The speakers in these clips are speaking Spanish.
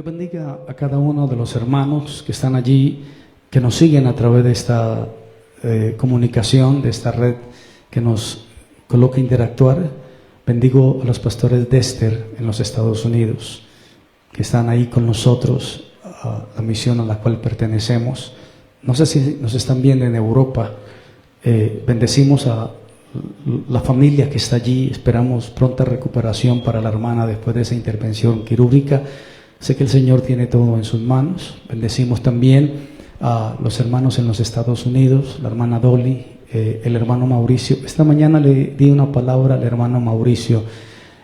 Dios bendiga a cada uno de los hermanos que están allí, que nos siguen a través de esta comunicación, de esta red que nos coloca a interactuar. Bendigo a los pastores de Esther en los Estados Unidos, que están ahí con nosotros, a la misión a la cual pertenecemos. No sé si nos están viendo en Europa. Bendecimos a la familia que está allí. Esperamos pronta recuperación para la hermana después de esa intervención quirúrgica. Sé que el Señor tiene todo en sus manos. Bendecimos también a los hermanos en los Estados Unidos, la hermana Dolly, el hermano Mauricio. Esta mañana le di una palabra al hermano Mauricio.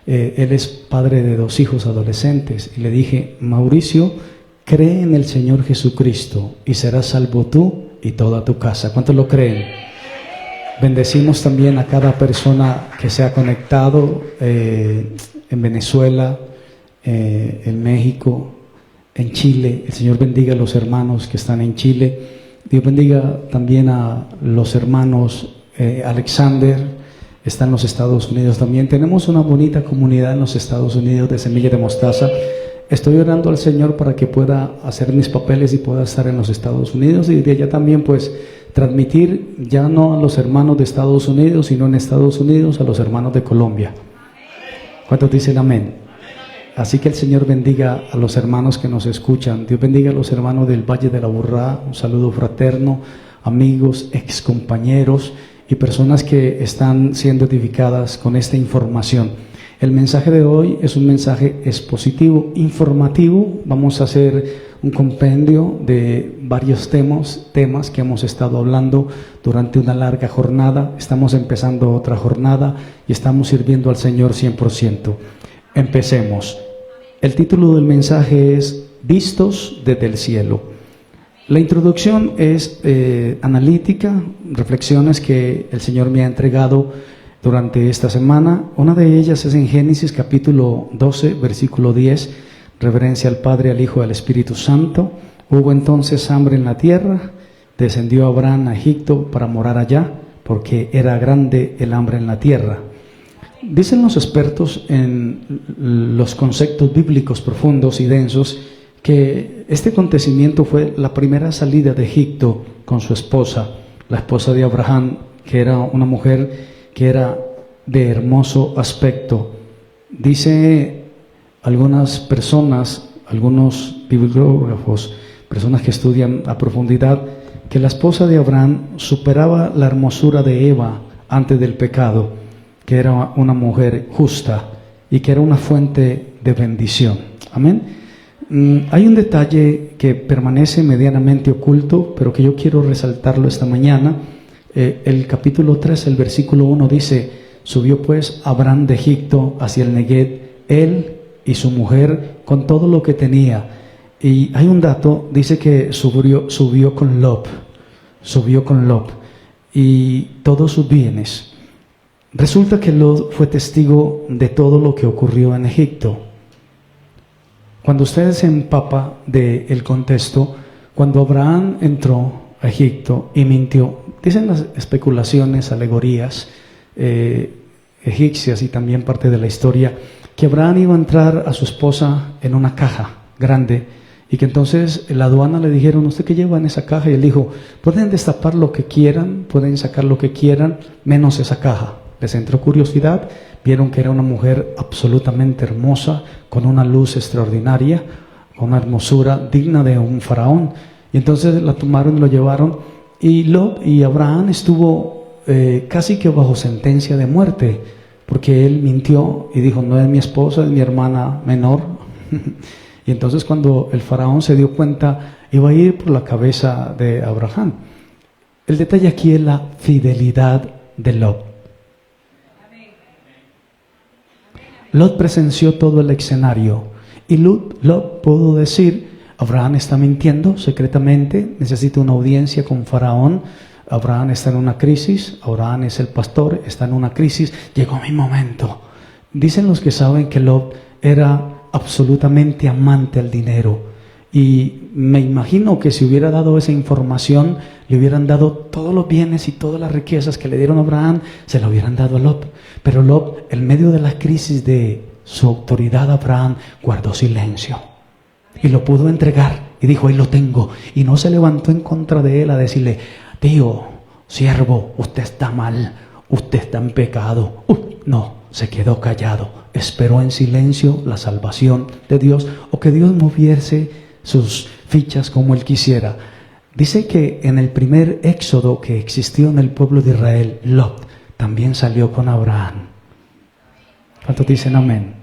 Él es padre de 2 hijos adolescentes, y le dije: Mauricio, cree en el Señor Jesucristo y serás salvo tú y toda tu casa. ¿Cuántos lo creen? Bendecimos también a cada persona que se ha conectado en Venezuela, en México, en Chile. El Señor bendiga a los hermanos que están en Chile. Dios bendiga también a los hermanos. Alexander está en los Estados Unidos también. Tenemos una bonita comunidad en los Estados Unidos de Semilla de Mostaza. Estoy orando al Señor para que pueda hacer mis papeles y pueda estar en los Estados Unidos, y de allá también pues transmitir ya no a los hermanos de Estados Unidos, sino en Estados Unidos a los hermanos de Colombia. ¿Cuántos dicen amén? Así que el Señor bendiga a los hermanos que nos escuchan. Dios bendiga a los hermanos del Valle de la Burrá. Un saludo fraterno, amigos, excompañeros y personas que están siendo edificadas con esta información. El mensaje de hoy es un mensaje expositivo, informativo. Vamos a hacer un compendio de varios temas que hemos estado hablando durante una larga jornada. Estamos empezando otra jornada y estamos sirviendo al Señor 100%. Empecemos. El título del mensaje es Vistos desde el cielo. La introducción es analítica, reflexiones que el Señor me ha entregado durante esta semana. Una de ellas es en Génesis capítulo 12, versículo 10, reverencia al Padre, al Hijo y al Espíritu Santo. Hubo entonces hambre en la tierra, descendió Abraham a Egipto para morar allá, porque era grande el hambre en la tierra. Dicen los expertos en los conceptos bíblicos profundos y densos que este acontecimiento fue la primera salida de Egipto con su esposa, la esposa de Abraham, que era una mujer que era de hermoso aspecto. Dice algunas personas, algunos bibliógrafos, personas que estudian a profundidad, que la esposa de Abraham superaba la hermosura de Eva antes del pecado, que era una mujer justa y que era una fuente de bendición. Amén. Hay un detalle que permanece medianamente oculto, pero que yo quiero resaltarlo esta mañana. El capítulo 3, el versículo 1 dice: subió pues Abraham de Egipto hacia el Neguev, él y su mujer con todo lo que tenía. Y hay un dato, dice que subió con Lot y todos sus bienes. Resulta que Lot fue testigo de todo lo que ocurrió en Egipto. Cuando usted se empapa del contexto, cuando Abraham entró a Egipto y mintió, dicen las especulaciones, alegorías egipcias y también parte de la historia, que Abraham iba a entrar a su esposa en una caja grande, y que entonces la aduana le dijeron: ¿usted qué lleva en esa caja? Y él dijo: pueden destapar lo que quieran, pueden sacar lo que quieran, menos esa caja. Les entró curiosidad, vieron que era una mujer absolutamente hermosa, con una luz extraordinaria, con una hermosura digna de un faraón, y entonces la tomaron y lo llevaron. Y Lot y Abraham estuvo casi que bajo sentencia de muerte, porque él mintió y dijo: no es mi esposa, es mi hermana menor. Y entonces cuando el faraón se dio cuenta, iba a ir por la cabeza de Abraham. El detalle aquí es la fidelidad de Lot. Lot presenció todo el escenario, y Lot pudo decir: Abraham está mintiendo secretamente, necesita una audiencia con Faraón. Abraham está en una crisis, Abraham es el pastor, está en una crisis, llegó mi momento. Dicen los que saben que Lot era absolutamente amante al dinero, y me imagino que si hubiera dado esa información, le hubieran dado todos los bienes y todas las riquezas que le dieron a Abraham, se lo hubieran dado a Lot. Pero Lot, en medio de la crisis de su autoridad, Abraham guardó silencio. y lo pudo entregar. Y dijo, ahí lo tengo. Y no se levantó en contra de él a decirle, tío, siervo, usted está mal, usted está en pecado. No, se quedó callado. Esperó en silencio la salvación de Dios, o que Dios moviese sus fichas como él quisiera. Dice que en el primer éxodo que existió en el pueblo de Israel, Lot también salió con Abraham. ¿Cuántos dicen amén?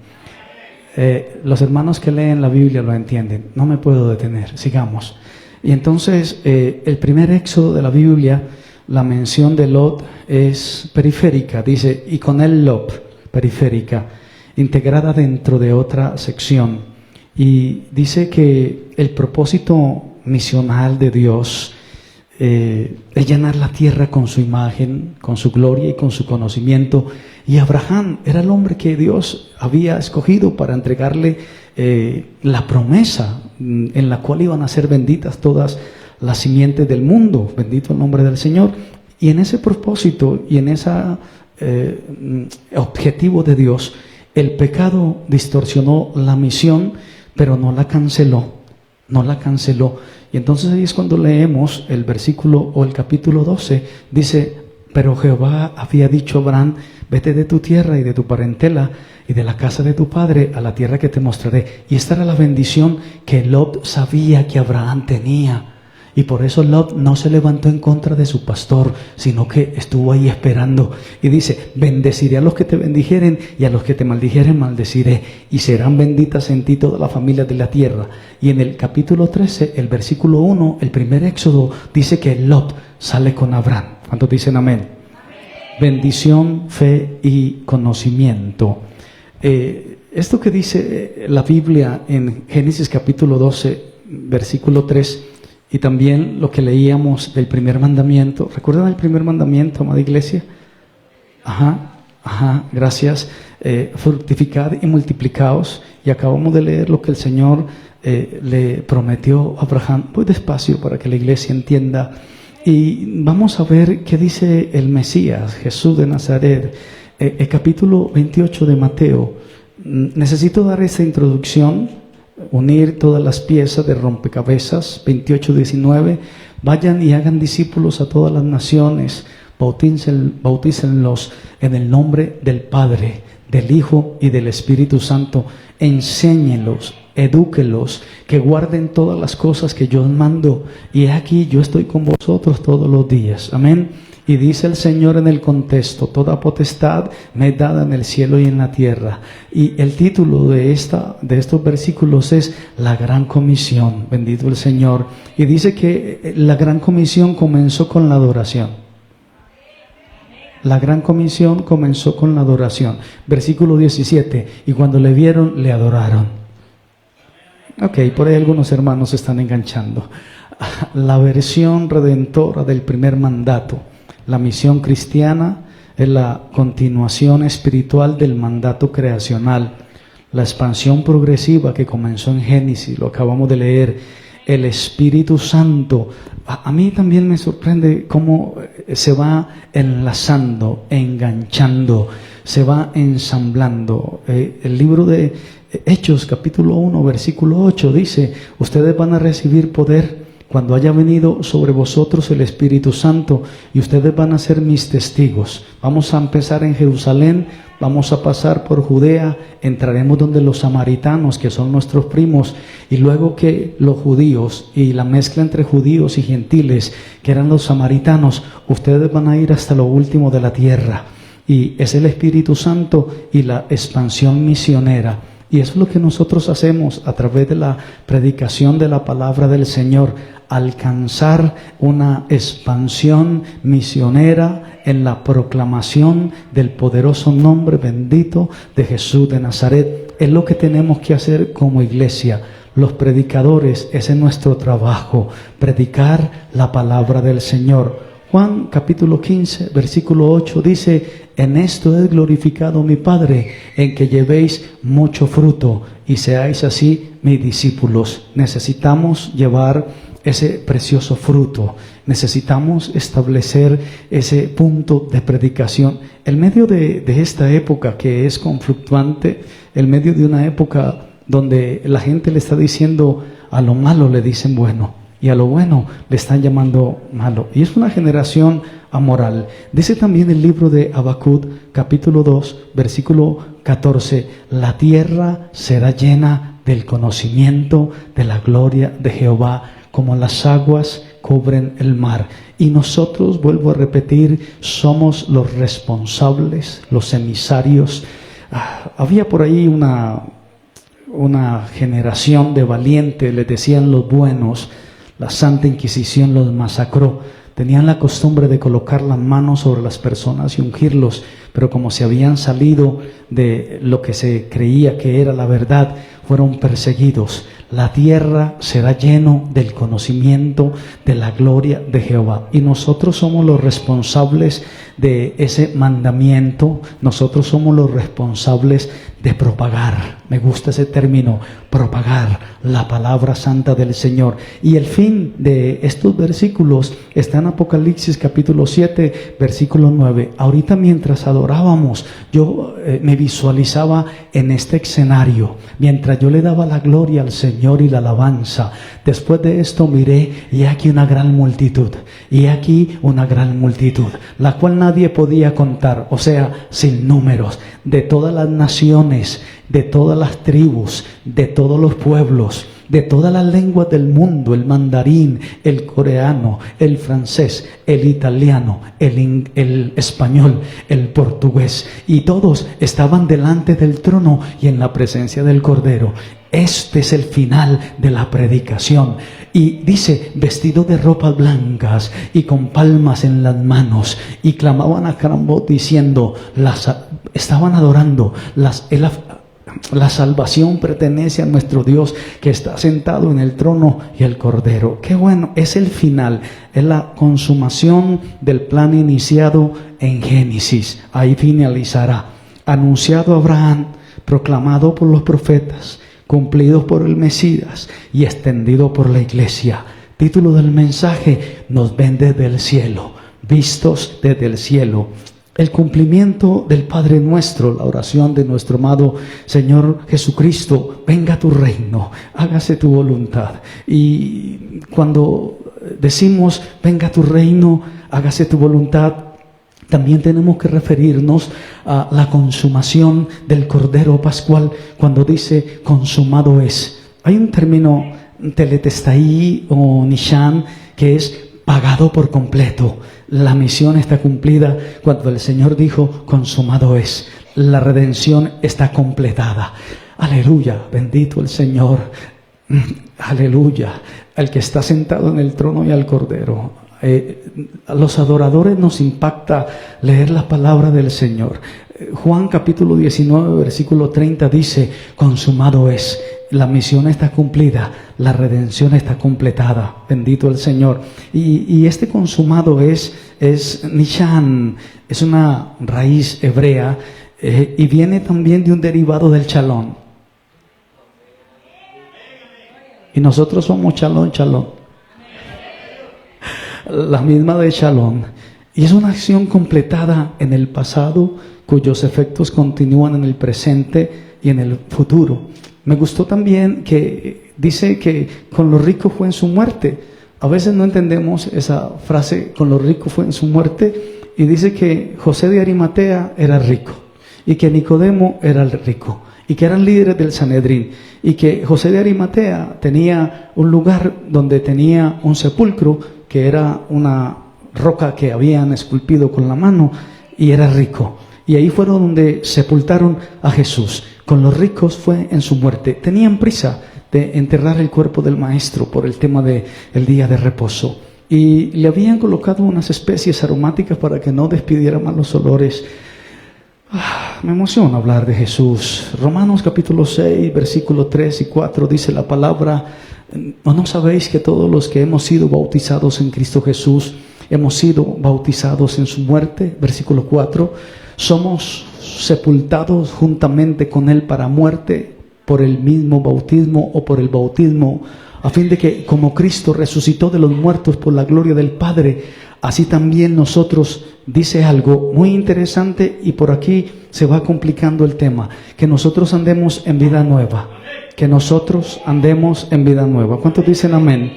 Los hermanos que leen la Biblia lo entienden. No me puedo detener, sigamos. Y entonces el primer éxodo de la Biblia, la mención de Lot es periférica. Dice, y con él Lot, periférica, integrada dentro de otra sección. Y dice que el propósito misional de Dios es llenar la tierra con su imagen, con su gloria y con su conocimiento. Y Abraham era el hombre que Dios había escogido para entregarle la promesa en la cual iban a ser benditas todas las simientes del mundo. Bendito el nombre del Señor. Y en ese propósito y en ese objetivo de Dios, el pecado distorsionó la misión, pero no la canceló. No la canceló. Y entonces ahí es cuando leemos el versículo o el capítulo 12. Dice, pero Jehová había dicho a Abraham, vete de tu tierra y de tu parentela y de la casa de tu padre a la tierra que te mostraré. Y esta era la bendición que Lot sabía que Abraham tenía. Y por eso Lot no se levantó en contra de su pastor, sino que estuvo ahí esperando. Y dice, bendeciré a los que te bendijeren y a los que te maldijeren maldeciré. Y serán benditas en ti todas las familias de la tierra. Y en el capítulo 13, el versículo 1, el primer éxodo, dice que Lot sale con Abraham. ¿Cuántos dicen amén? Bendición, fe y conocimiento. Esto que dice la Biblia en Génesis capítulo 12, versículo 3, y también lo que leíamos del primer mandamiento. ¿Recuerdan el primer mandamiento, amada iglesia? Gracias. Fructificad y multiplicaos. Y acabamos de leer lo que el Señor le prometió a Abraham. Voy despacio para que la iglesia entienda. Y vamos a ver qué dice el Mesías, Jesús de Nazaret. El capítulo 28 de Mateo. Necesito dar esa introducción, unir todas las piezas de rompecabezas. 28:19. Vayan y hagan discípulos a todas las naciones, bautícenlos en el nombre del Padre, del Hijo y del Espíritu Santo. Enséñenlos, edúquenlos, que guarden todas las cosas que yo os mando. Y aquí yo estoy con vosotros todos los días. Amén. Y dice el Señor en el contexto, toda potestad me es dada en el cielo y en la tierra. Y el título de estos versículos es la Gran Comisión. Bendito el Señor. Y dice que la Gran Comisión comenzó con la adoración. La Gran Comisión comenzó con la adoración. Versículo 17. Y cuando le vieron, le adoraron. Ok, por ahí algunos hermanos se están enganchando. La versión redentora del primer mandato. La misión cristiana es la continuación espiritual del mandato creacional. La expansión progresiva que comenzó en Génesis, lo acabamos de leer. El Espíritu Santo. A mí también me sorprende cómo se va enlazando, enganchando, se va ensamblando. El libro de Hechos, capítulo 1, versículo 8, dice, ustedes van a recibir poder cuando haya venido sobre vosotros el Espíritu Santo, y ustedes van a ser mis testigos. Vamos a empezar en Jerusalén, vamos a pasar por Judea, entraremos donde los samaritanos, que son nuestros primos, y luego que los judíos, y la mezcla entre judíos y gentiles, que eran los samaritanos, ustedes van a ir hasta lo último de la tierra. Y es el Espíritu Santo y la expansión misionera. Y eso es lo que nosotros hacemos a través de la predicación de la palabra del Señor, alcanzar una expansión misionera en la proclamación del poderoso nombre bendito de Jesús de Nazaret. Es lo que tenemos que hacer como iglesia. Los predicadores, ese es nuestro trabajo, predicar la palabra del Señor. Juan capítulo 15, versículo 8 dice, en esto es glorificado mi Padre, en que llevéis mucho fruto y seáis así mis discípulos. Necesitamos llevar ese precioso fruto, necesitamos establecer ese punto de predicación. En medio de esta época que es conflictuante, en medio de una época donde la gente le está diciendo a lo malo le dicen bueno, y a lo bueno le están llamando malo. Y es una generación amoral. Dice también el libro de Habacuc, capítulo 2, versículo 14, la tierra será llena del conocimiento de la gloria de Jehová, como las aguas cubren el mar. Y nosotros, vuelvo a repetir, somos los responsables, los emisarios. Había por ahí una generación de valientes, les decían los buenos. La Santa Inquisición los masacró. Tenían la costumbre de colocar las manos sobre las personas y ungirlos, pero como se habían salido de lo que se creía que era la verdad, fueron perseguidos. La tierra será lleno del conocimiento de la gloria de Jehová. Y nosotros somos los responsables de ese mandamiento. Nosotros somos los responsables de propagar, me gusta ese término, propagar la palabra santa del Señor. Y el fin de estos versículos está en Apocalipsis capítulo 7, versículo 9. Ahorita mientras adorábamos, yo me visualizaba en este escenario, mientras yo le daba la gloria al Señor y la alabanza. Después de esto miré, y aquí una gran multitud, y aquí una gran multitud, la cual nadie podía contar, o sea, sin números, de todas las naciones, de todas las tribus, de todos los pueblos, de todas las lenguas del mundo, el mandarín, el coreano, el francés, el italiano, el español, el portugués, y todos estaban delante del trono y en la presencia del Cordero. Este es el final de la predicación. Y dice, vestido de ropas blancas y con palmas en las manos, y clamaban a gran voz diciendo, estaban adorando, la salvación pertenece a nuestro Dios que está sentado en el trono y el Cordero. Qué bueno, es el final, es la consumación del plan iniciado en Génesis. Ahí finalizará, anunciado a Abraham, proclamado por los profetas, cumplido por el Mesías y extendido por la iglesia. Título del mensaje, nos ven desde el cielo, vistos desde el cielo. El cumplimiento del Padre Nuestro, la oración de nuestro amado Señor Jesucristo, venga a tu reino, hágase tu voluntad. Y cuando decimos venga a tu reino, hágase tu voluntad, también tenemos que referirnos a la consumación del Cordero Pascual, cuando dice consumado es. Hay un término teletestai o nishan que es pagado por completo. La misión está cumplida cuando el Señor dijo consumado es. La redención está completada. Aleluya, bendito el Señor. Aleluya, el que está sentado en el trono y al Cordero. A los adoradores nos impacta leer la palabra del Señor. Juan capítulo 19 versículo 30 dice, consumado es. La misión está cumplida, la redención está completada, bendito el Señor. Y este consumado es nishan, es una raíz hebrea y viene también de un derivado del chalón. Y nosotros somos chalón. La misma de Shalom, y es una acción completada en el pasado cuyos efectos continúan en el presente y en el futuro. Me gustó también que dice que con los ricos fue en su muerte. A veces no entendemos esa frase, con los ricos fue en su muerte, y dice que José de Arimatea era rico y que Nicodemo era el rico y que eran líderes del Sanedrín, y que José de Arimatea tenía un lugar donde tenía un sepulcro que era una roca que habían esculpido con la mano, y era rico. Y ahí fueron donde sepultaron a Jesús. Con los ricos fue en su muerte. Tenían prisa de enterrar el cuerpo del maestro por el tema del día de reposo. Y le habían colocado unas especies aromáticas para que no despidiera malos olores. Me emociona hablar de Jesús. Romanos capítulo 6, versículo 3 y 4 dice la palabra: ¿o no sabéis que todos los que hemos sido bautizados en Cristo Jesús, hemos sido bautizados en su muerte? Versículo 4, somos sepultados juntamente con Él para muerte por el mismo bautismo o por el bautismo, a fin de que como Cristo resucitó de los muertos por la gloria del Padre, así también nosotros, dice algo muy interesante y por aquí se va complicando el tema, que nosotros andemos en vida nueva, que nosotros andemos en vida nueva. ¿Cuántos dicen amén?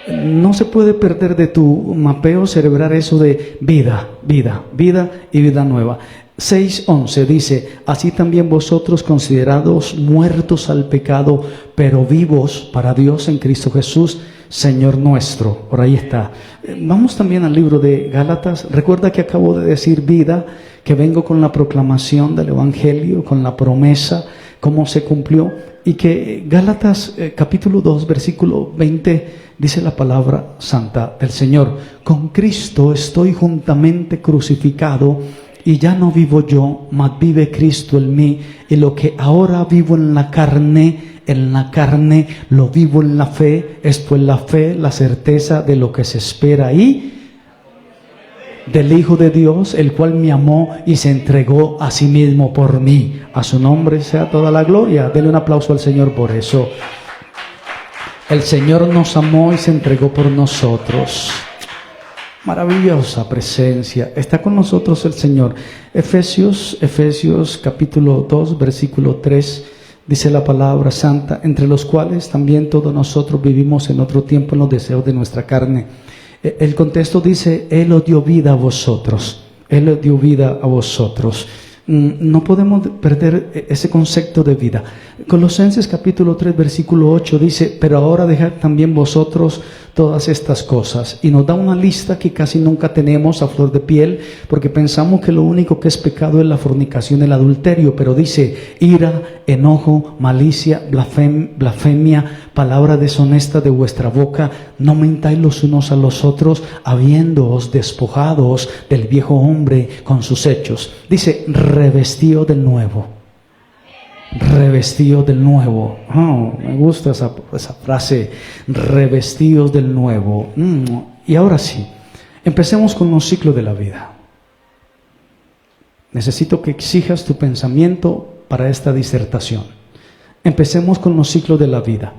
No se puede perder de tu mapeo cerebral eso de vida, vida, vida y vida nueva. 6:11 dice, así también vosotros considerados muertos al pecado, pero vivos para Dios en Cristo Jesús, Señor nuestro. Por ahí está. Vamos también al libro de Gálatas. Recuerda que acabo de decir vida, que vengo con la proclamación del Evangelio, con la promesa, cómo se cumplió, y que Gálatas capítulo 2, versículo 20, dice la palabra santa del Señor, con Cristo estoy juntamente crucificado, y ya no vivo yo, mas vive Cristo en mí, y lo que ahora vivo en la carne lo vivo en la fe, esto es la fe, la certeza de lo que se espera y del Hijo de Dios, el cual me amó y se entregó a sí mismo por mí. A su nombre sea toda la gloria. Denle un aplauso al Señor por eso. El Señor nos amó y se entregó por nosotros. Maravillosa presencia. Está con nosotros el Señor. Efesios capítulo 2, versículo 3. Dice la palabra santa, entre los cuales también todos nosotros vivimos en otro tiempo en los deseos de nuestra carne. El contexto dice, Él os dio vida a vosotros. Él os dio vida a vosotros. No podemos perder ese concepto de vida. Colosenses capítulo 3 versículo 8 dice, pero ahora dejad también vosotros todas estas cosas, y nos da una lista que casi nunca tenemos a flor de piel, porque pensamos que lo único que es pecado es la fornicación, el adulterio, pero dice ira, enojo, malicia, blasfemia, palabra deshonesta de vuestra boca, no mentáis los unos a los otros, habiéndoos despojados del viejo hombre con sus hechos. Dice revestido del nuevo. Revestidos del nuevo. Oh, me gusta esa frase, revestidos del nuevo. Y ahora sí, empecemos con los ciclos de la vida. Necesito que exijas tu pensamiento para esta disertación. Empecemos con los ciclos de la vida.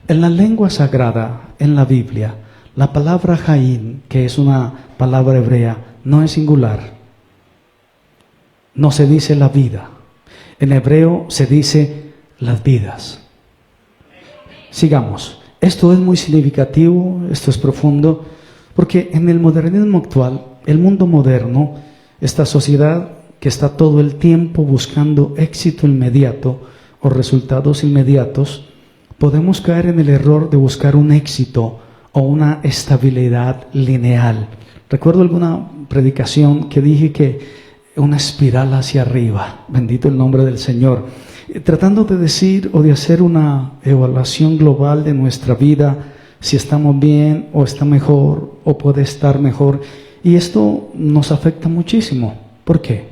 En la lengua sagrada, en la Biblia, la palabra Jaín, que es una palabra hebrea, no es singular. No se dice la vida. En hebreo se dice las vidas. Sigamos. Esto es muy significativo, esto es profundo, porque en el modernismo actual, el mundo moderno, esta sociedad que está todo el tiempo buscando éxito inmediato o resultados inmediatos, podemos caer en el error de buscar un éxito o una estabilidad lineal. Recuerdo alguna predicación que dije que una espiral hacia arriba, bendito el nombre del Señor, tratando de decir o de hacer una evaluación global de nuestra vida, si estamos bien o está mejor o puede estar mejor, y esto nos afecta muchísimo. ¿Por qué?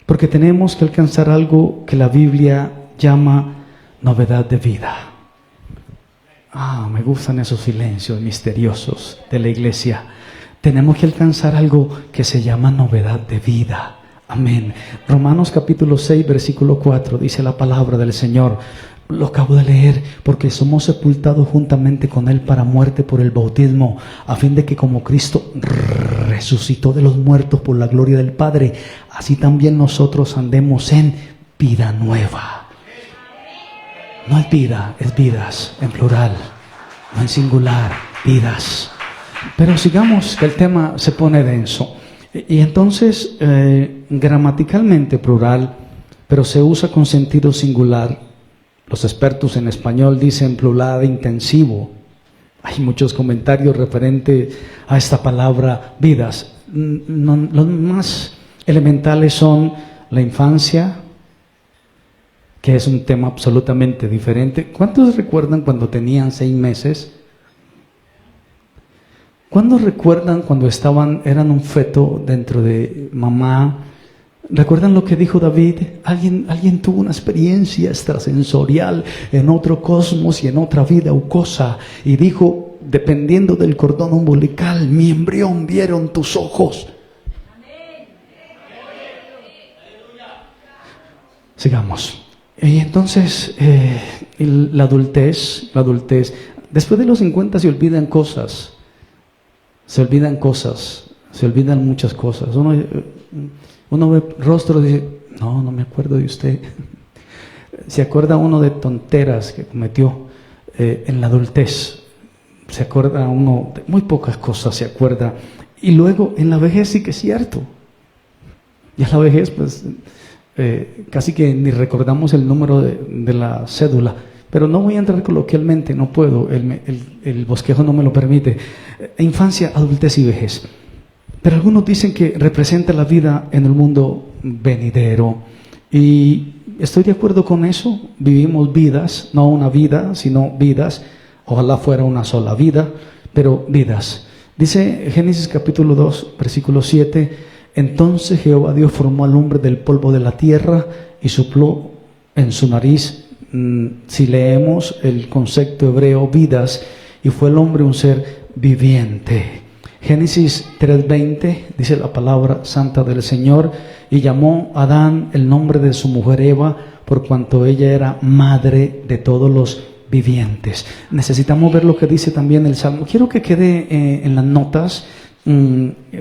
Porque tenemos que alcanzar algo que la Biblia llama novedad de vida. Me gustan esos silencios misteriosos de la iglesia. Tenemos que alcanzar algo que se llama novedad de vida. Amén. Romanos capítulo 6, versículo 4, dice la palabra del Señor. Lo acabo de leer, porque somos sepultados juntamente con Él para muerte por el bautismo, a fin de que como Cristo resucitó de los muertos por la gloria del Padre, así también nosotros andemos en vida nueva. No es vida, es vidas, en plural, no en singular, vidas. Pero sigamos, que el tema se pone denso. Y entonces, gramaticalmente plural, pero se usa con sentido singular. Los expertos en español dicen plural intensivo. Hay muchos comentarios referentes a esta palabra vidas. Los más elementales son la infancia, que es un tema absolutamente diferente. ¿Cuántos recuerdan cuando tenían 6 meses? ¿Cuándo recuerdan cuando eran un feto dentro de mamá? ¿Recuerdan lo que dijo David? Alguien tuvo una experiencia extrasensorial en otro cosmos y en otra vida o cosa, y dijo, dependiendo del cordón umbilical, mi embrión vieron tus ojos. Sigamos. Y entonces, la adultez, después de los 50 se olvidan cosas. se olvidan cosas, se olvidan muchas cosas. Uno ve rostros y dice, no me acuerdo de usted. Se acuerda uno de tonteras que cometió en la adultez. Se acuerda uno de muy pocas cosas, se acuerda. Y luego en la vejez sí que es cierto. Y en la vejez pues casi que ni recordamos el número de la cédula. Pero no voy a entrar coloquialmente, no puedo, el bosquejo no me lo permite. Infancia, adultez y vejez. Pero algunos dicen que representa la vida en el mundo venidero. Y estoy de acuerdo con eso. Vivimos vidas, no una vida, sino vidas. Ojalá fuera una sola vida, pero vidas. Dice Génesis capítulo 2, versículo 7. Entonces Jehová Dios formó al hombre del polvo de la tierra y sopló en su nariz. Si leemos el concepto hebreo, vidas, y fue el hombre un ser viviente. Génesis 3:20 dice la palabra santa del Señor, y llamó a Adán el nombre de su mujer Eva, por cuanto ella era madre de todos los vivientes. Necesitamos ver lo que dice también el Salmo. Quiero que quede en las notas,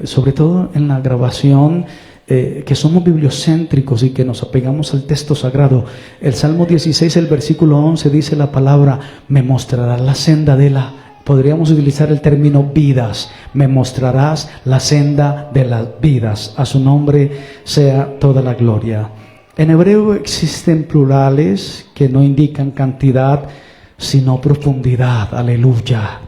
sobre todo en la grabación, que somos bibliocéntricos y que nos apegamos al texto sagrado. El Salmo 16, el versículo 11 dice la palabra, me mostrarás la senda de la... Podríamos utilizar el término vidas. Me mostrarás la senda de las vidas. A su nombre sea toda la gloria. En hebreo existen plurales que no indican cantidad, sino profundidad. Aleluya.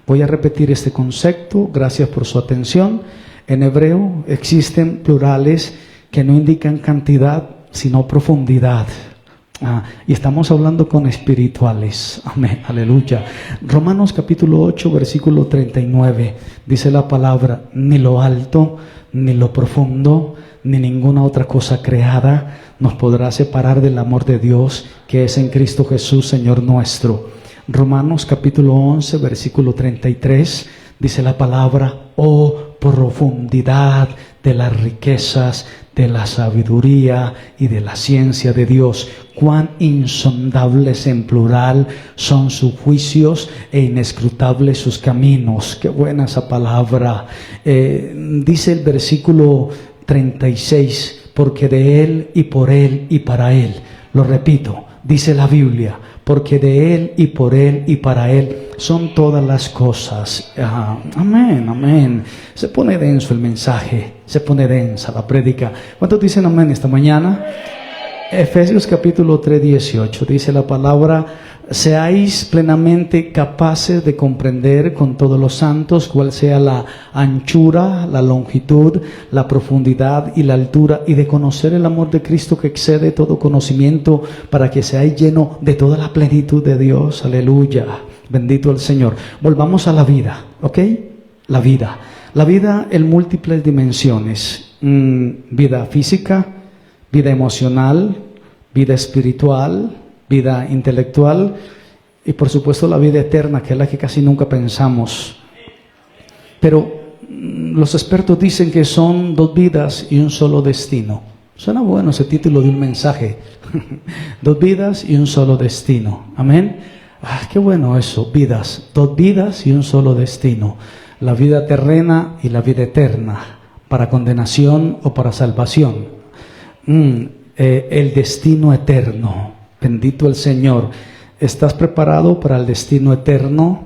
Voy a repetir este concepto. Gracias por su atención. En hebreo existen plurales que no indican cantidad, sino profundidad. Y estamos hablando con espirituales. Amén, aleluya. Romanos capítulo 8, versículo 39. Dice la palabra, ni lo alto, ni lo profundo, ni ninguna otra cosa creada nos podrá separar del amor de Dios que es en Cristo Jesús, Señor nuestro. Romanos capítulo 11, versículo 33. Dice la palabra, oh profundidad de las riquezas, de la sabiduría y de la ciencia de Dios, cuán insondables en plural son sus juicios e inescrutables sus caminos. Qué buena esa palabra. Dice el versículo 36, porque de Él y por Él y para Él. Lo repito, dice la Biblia, porque de Él y por Él y para Él son todas las cosas. Amén, amén. Se pone denso el mensaje, se pone densa la prédica. ¿Cuántos dicen amén esta mañana? Efesios capítulo 3, 18 dice la palabra, seáis plenamente capaces de comprender con todos los santos cuál sea la anchura, la longitud, la profundidad y la altura, y de conocer el amor de Cristo que excede todo conocimiento, para que seáis llenos de toda la plenitud de Dios. Aleluya, bendito el Señor. Volvamos a la vida, ¿ok? La vida en múltiples dimensiones. Vida física, vida emocional, vida espiritual, vida intelectual y por supuesto la vida eterna, que es la que casi nunca pensamos. Pero los expertos dicen que son dos vidas y un solo destino. Suena bueno ese título de un mensaje. Dos vidas y un solo destino. Amén. Qué bueno eso, vidas. Dos vidas y un solo destino. La vida terrena y la vida eterna, para condenación o para salvación. El destino eterno. Bendito el Señor. ¿Estás preparado para el destino eterno?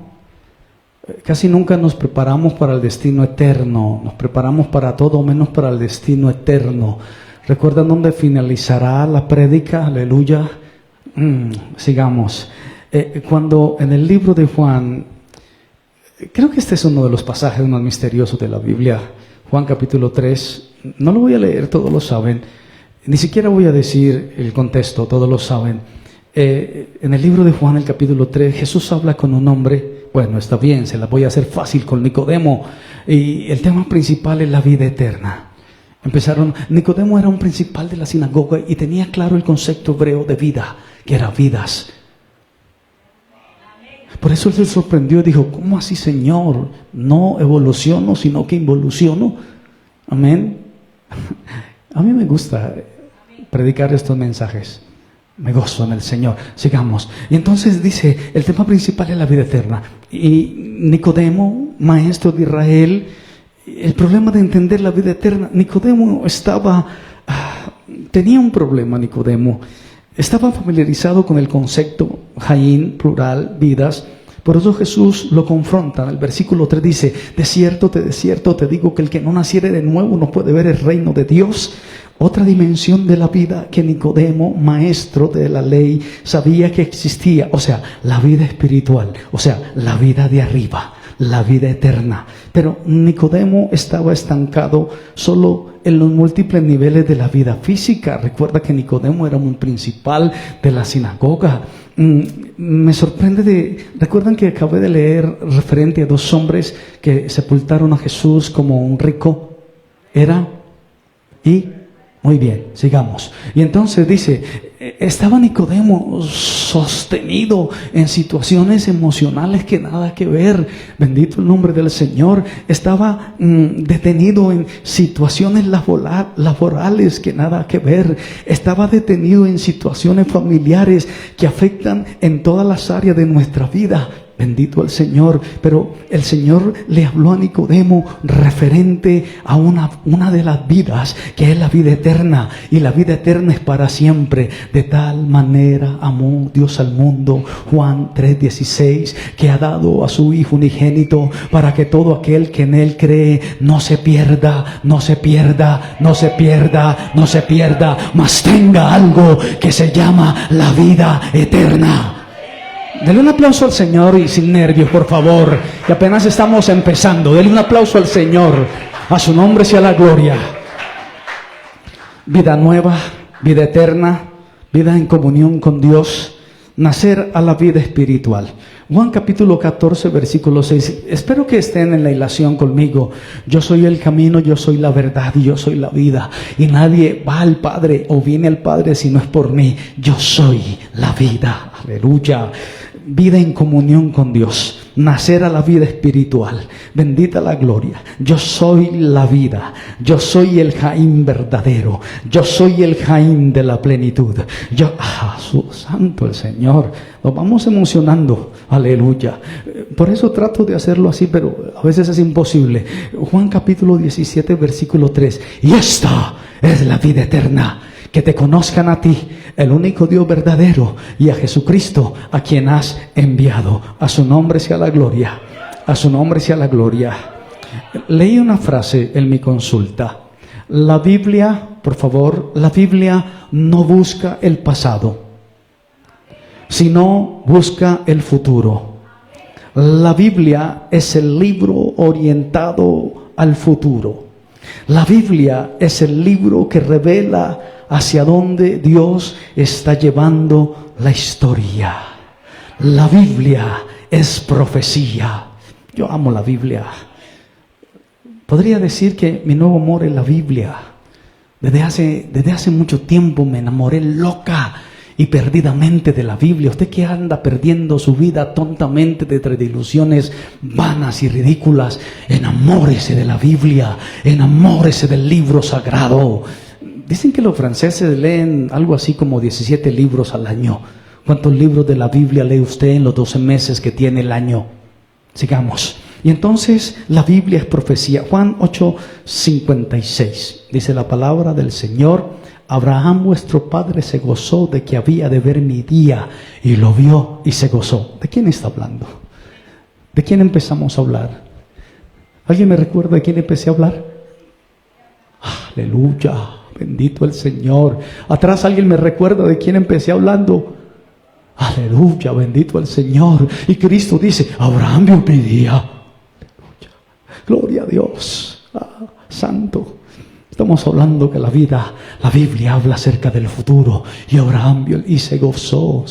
Casi nunca nos preparamos para el destino eterno. Nos preparamos para todo menos para el destino eterno. ¿Recuerdan dónde finalizará la prédica? Aleluya. Sigamos. Cuando en el libro de Juan, creo que este es uno de los pasajes más misteriosos de la Biblia. Juan capítulo 3. No lo voy a leer, todos lo saben. Ni siquiera voy a decir el contexto, todos lo saben. En el libro de Juan, el capítulo 3, Jesús habla con un hombre. Bueno, está bien, se la voy a hacer fácil con Nicodemo. Y el tema principal es la vida eterna. Nicodemo era un principal de la sinagoga y tenía claro el concepto hebreo de vida, que era vidas. Por eso él se sorprendió y dijo, ¿cómo así, Señor? No evoluciono, sino que involuciono. Amén. A mí me gusta predicar estos mensajes. Me gozo en el Señor. Sigamos. Y entonces dice, el tema principal es la vida eterna. Y Nicodemo, maestro de Israel, el problema de entender la vida eterna. Nicodemo tenía un problema, Nicodemo. Estaba familiarizado con el concepto Jaín, plural, vidas. Por eso Jesús lo confronta. En el versículo 3 dice: de cierto te digo que el que no naciere de nuevo no puede ver el reino de Dios. Otra dimensión de la vida que Nicodemo, maestro de la ley, sabía que existía. O sea, la vida espiritual. O sea, la vida de arriba, la vida eterna. Pero Nicodemo estaba estancado solo en los múltiples niveles de la vida física. Recuerda que Nicodemo era un principal de la sinagoga. Me sorprende recuerdan que acabé de leer referente a dos hombres que sepultaron a Jesús como un rico. Muy bien, sigamos. Y entonces dice, estaba Nicodemo sostenido en situaciones emocionales que nada que ver. Bendito el nombre del Señor. Estaba detenido en situaciones laborales que nada que ver. Estaba detenido en situaciones familiares que afectan en todas las áreas de nuestra vida. Bendito el Señor. Pero el Señor le habló a Nicodemo referente a una de las vidas, que es la vida eterna. Y la vida eterna es para siempre. De tal manera amó Dios al mundo, Juan 3:16, que ha dado a su Hijo unigénito, para que todo aquel que en Él cree no se pierda, mas tenga algo que se llama la vida eterna. Dele un aplauso al Señor y sin nervios, por favor, que apenas estamos empezando. Dele un aplauso al Señor. A su nombre sea la gloria. Vida nueva, vida eterna, vida en comunión con Dios, nacer a la vida espiritual. Juan capítulo 14, versículo 6. Espero que estén en la hilación conmigo. Yo soy el camino, yo soy la verdad y yo soy la vida. Y nadie va al Padre o viene al Padre si no es por mí. Yo soy la vida. Aleluya. Vida en comunión con Dios, nacer a la vida espiritual. Bendita la gloria. Yo soy la vida. Yo soy el Jaín verdadero. Yo soy el Jaín de la plenitud. Santo el Señor. Nos vamos emocionando. Aleluya. Por eso trato de hacerlo así, pero a veces es imposible. Juan capítulo 17, versículo 3. Y esta es la vida eterna, que te conozcan a ti, el único Dios verdadero, y a Jesucristo, a quien has enviado. A su nombre sea la gloria. A su nombre sea la gloria. Leí una frase en mi consulta. La Biblia, por favor, la Biblia no busca el pasado, sino busca el futuro. La Biblia es el libro orientado al futuro. La Biblia es el libro que revela hacia dónde Dios está llevando la historia. La Biblia es profecía. Yo amo la Biblia. Podría decir que mi nuevo amor es la Biblia. Desde hace mucho tiempo me enamoré loca y perdidamente de la Biblia. Usted que anda perdiendo su vida tontamente detrás de ilusiones vanas y ridículas, enamórese de la Biblia, enamórese del libro sagrado. Dicen que los franceses leen algo así como 17 libros al año. ¿Cuántos libros de la Biblia lee usted en los 12 meses que tiene el año? Sigamos. Y entonces la Biblia es profecía. Juan 8:56 dice la palabra del Señor: Abraham vuestro padre se gozó de que había de ver mi día, y lo vio y se gozó. ¿De quién está hablando? ¿De quién empezamos a hablar? ¿Alguien me recuerda de quién empecé a hablar? Aleluya, bendito el Señor. Atrás alguien me recuerda de quién empecé hablando. Aleluya, bendito el Señor. Y Cristo dice: Abraham vio mi día. Aleluya. Gloria a Dios. Santo. Estamos hablando que la Biblia habla acerca del futuro. Y Abraham vio y se gozó.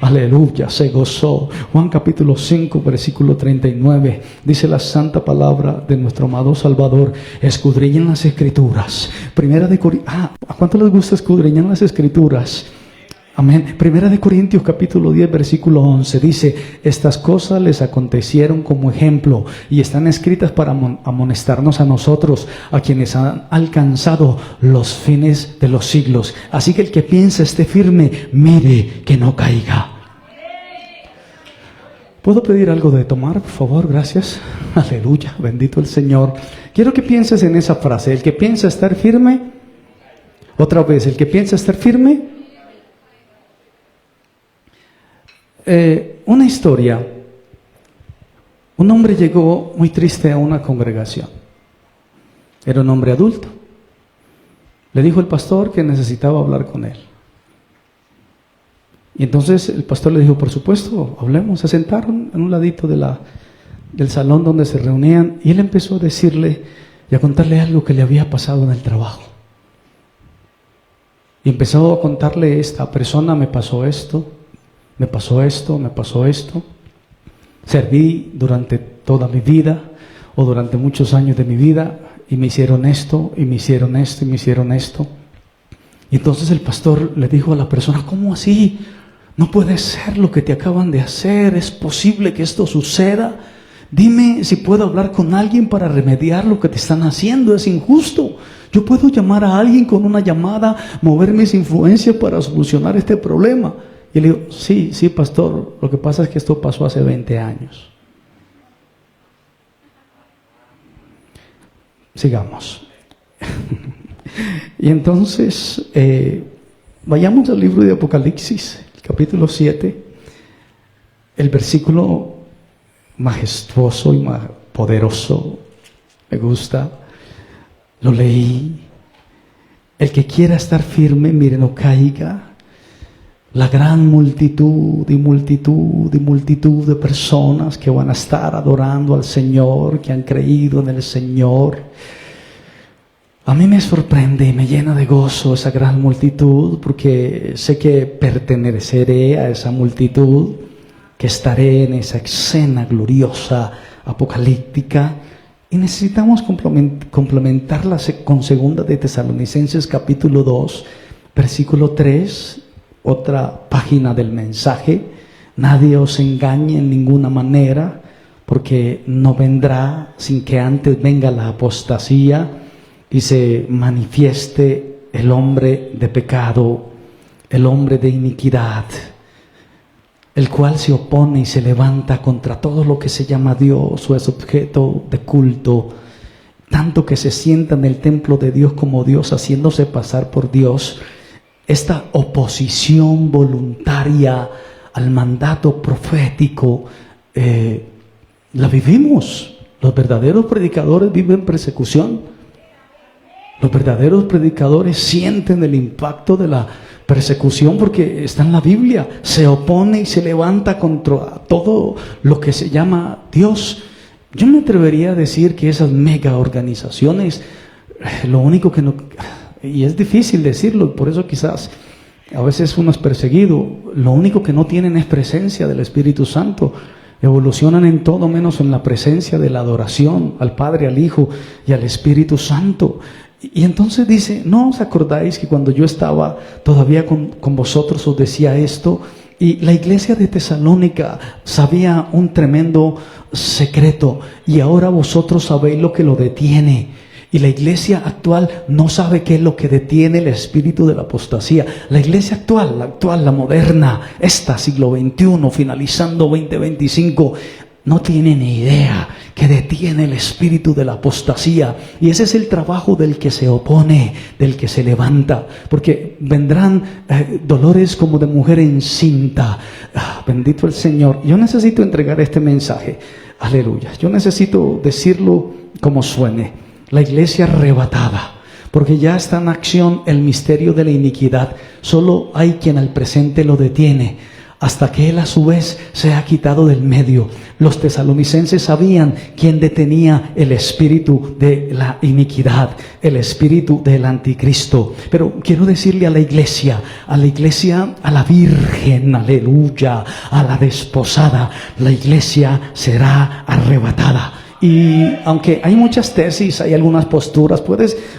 Aleluya, se gozó. Juan capítulo 5, versículo 39. Dice la santa palabra de nuestro amado Salvador: escudriñen las Escrituras. ¿A cuánto les gusta escudriñar las Escrituras? Amén. Primera de Corintios capítulo 10 versículo 11 dice: estas cosas les acontecieron como ejemplo y están escritas para amonestarnos a nosotros, a quienes han alcanzado los fines de los siglos. Así que el que piensa esté firme, mire que no caiga. ¿Puedo pedir algo de tomar, por favor? Gracias. Aleluya, bendito el Señor. Quiero que pienses en esa frase. El que piensa estar firme, otra vez, el que piensa estar firme. Una historia. Un hombre llegó muy triste a una congregación. Era un hombre adulto. Le dijo el pastor que necesitaba hablar con él. Y entonces el pastor le dijo, por supuesto, hablemos. Se sentaron en un ladito del salón donde se reunían y él empezó a decirle y a contarle algo que le había pasado en el trabajo. Y empezó a contarle, esta persona me pasó esto, me pasó esto, me pasó esto. Serví durante toda mi vida o durante muchos años de mi vida y me hicieron esto, y me hicieron esto, y me hicieron esto. Y entonces el pastor le dijo a la persona, ¿cómo así? No puede ser lo que te acaban de hacer, ¿es posible que esto suceda? Dime si puedo hablar con alguien para remediar lo que te están haciendo, es injusto. Yo puedo llamar a alguien con una llamada, mover mis influencias para solucionar este problema. Y le digo, sí, pastor, lo que pasa es que esto pasó hace 20 años. Sigamos. Y entonces, vayamos al libro de Apocalipsis, capítulo 7, el versículo majestuoso y poderoso, me gusta, lo leí. El que quiera estar firme, mire, no caiga. La gran multitud de personas que van a estar adorando al Señor, que han creído en el Señor. A mí me sorprende y me llena de gozo esa gran multitud, porque sé que perteneceré a esa multitud, que estaré en esa escena gloriosa, apocalíptica, y necesitamos complementarla con segunda de Tesalonicenses capítulo 2, versículo 3, otra página del mensaje. Nadie os engañe en ninguna manera, porque no vendrá sin que antes venga la apostasía y se manifieste el hombre de pecado, el hombre de iniquidad, el cual se opone y se levanta contra todo lo que se llama Dios o es objeto de culto, tanto que se sienta en el templo de Dios como Dios, haciéndose pasar por Dios. Esta oposición voluntaria al mandato profético la vivimos. Los verdaderos predicadores viven persecución. Los verdaderos predicadores sienten el impacto de la persecución porque está en la Biblia. Se opone y se levanta contra todo lo que se llama Dios. Yo me atrevería a decir que esas mega organizaciones, lo único que no... Y es difícil decirlo, por eso quizás a veces uno es perseguido. Lo único que no tienen es presencia del Espíritu Santo. Evolucionan en todo menos en la presencia de la adoración al Padre, al Hijo y al Espíritu Santo. Y entonces dice, ¿no os acordáis que cuando yo estaba todavía con vosotros os decía esto? Y la iglesia de Tesalónica sabía un tremendo secreto y ahora vosotros sabéis lo que lo detiene. Y la iglesia actual no sabe qué es lo que detiene el espíritu de la apostasía. La iglesia actual, la moderna, esta siglo XXI, finalizando 2025, no tiene ni idea que detiene el espíritu de la apostasía. Y ese es el trabajo del que se opone, del que se levanta. Porque vendrán dolores como de mujer encinta. Bendito el Señor. Yo necesito entregar este mensaje. Aleluya. Yo necesito decirlo como suene. La iglesia arrebatada, porque ya está en acción el misterio de la iniquidad. Solo hay quien al presente lo detiene, hasta que él a su vez se ha quitado del medio. Los tesalonicenses sabían quién detenía el espíritu de la iniquidad, el espíritu del anticristo. Pero quiero decirle a la iglesia, a la virgen, aleluya, a la desposada, la iglesia será arrebatada. Y aunque hay muchas tesis, hay algunas posturas,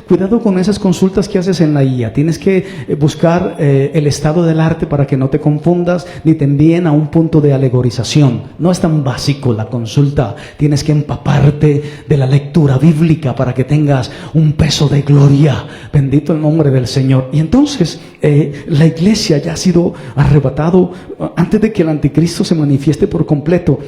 cuidado con esas consultas que haces en la IA. Tienes que buscar el estado del arte para que no te confundas ni te envíen a un punto de alegorización. No es tan básico la consulta. Tienes que empaparte de la lectura bíblica para que tengas un peso de gloria. Bendito el nombre del Señor. Y entonces la iglesia ya ha sido arrebatado antes de que el anticristo se manifieste por completo.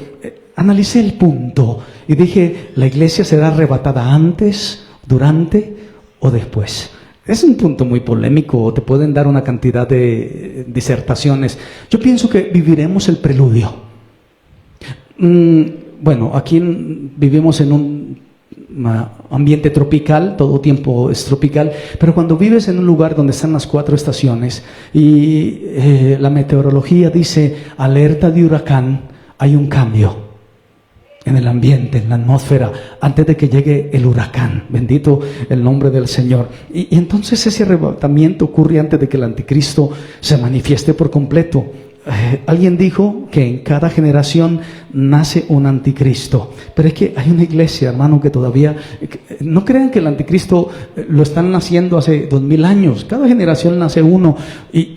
Analicé el punto y dije, la iglesia será arrebatada antes, durante o después. Es un punto muy polémico, te pueden dar una cantidad de disertaciones. Yo pienso que viviremos el preludio. Bueno, aquí vivimos en un ambiente tropical, todo tiempo es tropical, pero cuando vives en un lugar donde están las 4 estaciones y la meteorología dice alerta de huracán, hay un cambio en el ambiente, en la atmósfera, antes de que llegue el huracán. Bendito el nombre del Señor. Y entonces ese arrebatamiento ocurre antes de que el anticristo se manifieste por completo. Alguien dijo que en cada generación nace un anticristo, pero es que hay una iglesia, hermano, que todavía, no crean que el anticristo lo están naciendo hace 2000 años, cada generación nace uno,